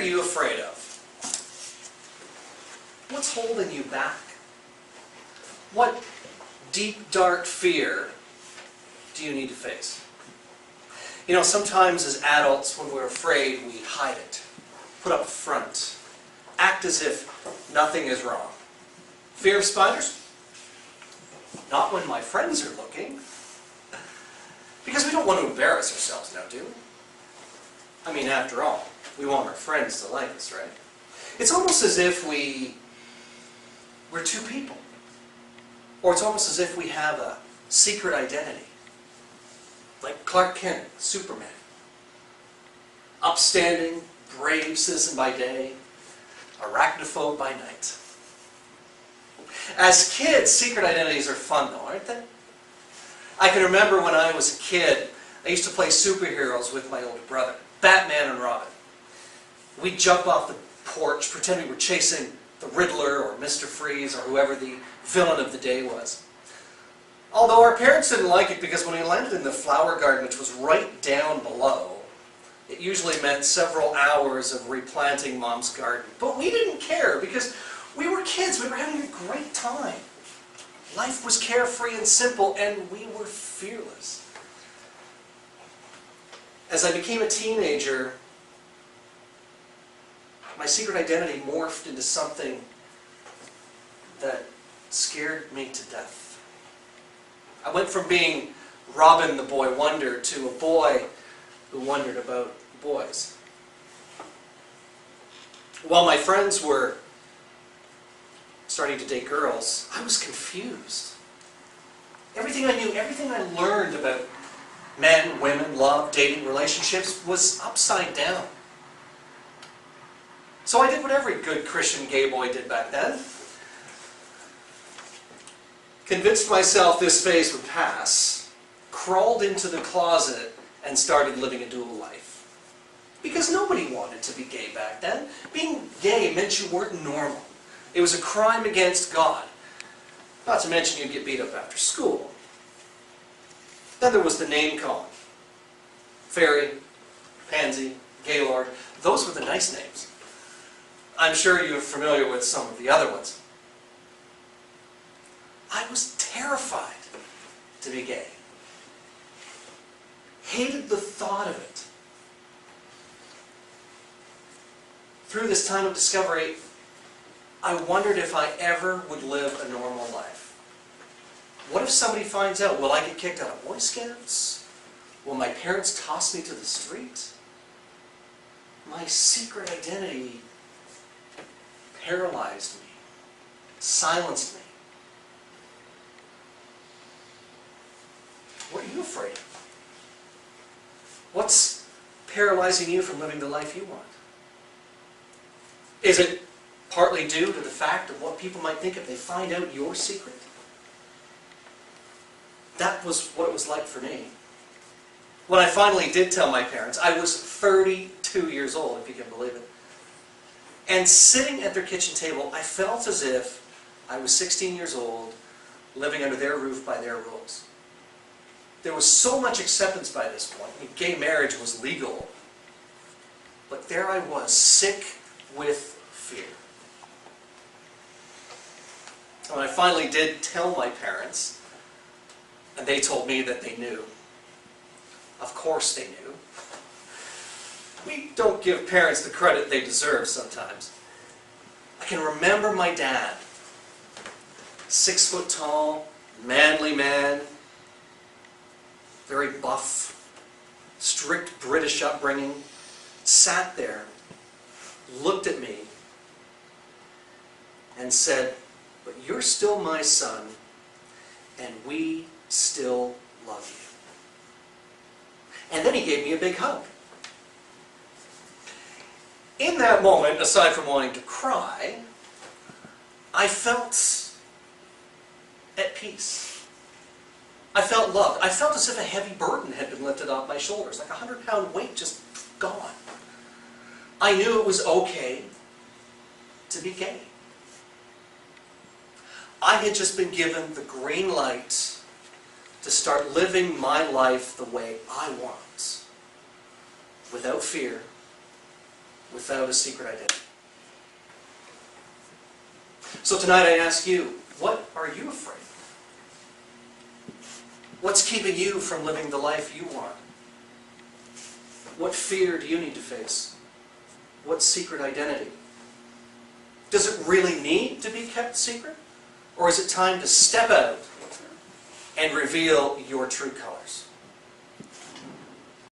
you afraid of? What's holding you back? What deep, dark fear do you need to face? You know, sometimes as adults, when we're afraid, we hide it, put up a front, act as if nothing is wrong. Fear of spiders? Not when my friends are looking. Because we don't want to embarrass ourselves now, do we? I mean, after all, we want our friends to like us, right? It's almost as if we're two people. Or it's almost as if we have a secret identity. Like Clark Kent, Superman. Upstanding, brave citizen by day, arachnophobe by night. As kids, secret identities are fun though, aren't they? I can remember when I was a kid, I used to play superheroes with my older brother. Batman and Robin. We'd jump off the porch, pretend we were chasing the Riddler or Mr. Freeze or whoever the villain of the day was. Although our parents didn't like it because when we landed in the flower garden, which was right down below, it usually meant several hours of replanting Mom's garden. But we didn't care because we were kids. We were having a great time. Life was carefree and simple, and we were fearless. As I became a teenager, my secret identity morphed into something that scared me to death. I went from being Robin the Boy Wonder to a boy who wondered about boys. While my friends were starting to date girls, I was confused. Everything I knew, everything I learned about men, women, love, dating, relationships was upside down. So I did what every good Christian gay boy did back then. Convinced myself this phase would pass, crawled into the closet and started living a dual life. Because nobody wanted to be gay back then. Being gay meant you weren't normal. It was a crime against God. Not to mention you'd get beat up after school. Then there was the name calling. Fairy, Pansy, Gaylord. Those were the nice names. I'm sure you're familiar with some of the other ones. I was terrified to be gay. Hated the thought of it. Through this time of discovery, I wondered if I ever would live a normal life. What if somebody finds out? Will I get kicked out of Boy Scouts? Will my parents toss me to the street? My secret identity paralyzed me, silenced me. What are you afraid of? What's paralyzing you from living the life you want? Is it partly due to the fact of what people might think if they find out your secret? That was what it was like for me. When I finally did tell my parents, I was 32 years old, if you can believe it. And sitting at their kitchen table, I felt as if I was 16 years old, living under their roof by their rules. There was so much acceptance by this point. I mean, gay marriage was legal. But there I was, sick with fear. And when I finally did tell my parents, and they told me that they knew. Of course they knew. We don't give parents the credit they deserve sometimes. I can remember my dad, 6 foot tall, manly man, very buff, strict British upbringing, sat there, looked at me, and said, "But you're still my son, and we still love you." And then he gave me a big hug. In that moment, aside from wanting to cry, I felt at peace. I felt loved. I felt as if a heavy burden had been lifted off my shoulders, like a 100-pound weight just gone. I knew it was okay to be gay. I had just been given the green light to start living my life the way I want, without fear, without a secret identity. So tonight I ask you, what are you afraid of? What's keeping you from living the life you want? What fear do you need to face? What secret identity? Does it really need to be kept secret? Or is it time to step out and reveal your true colors?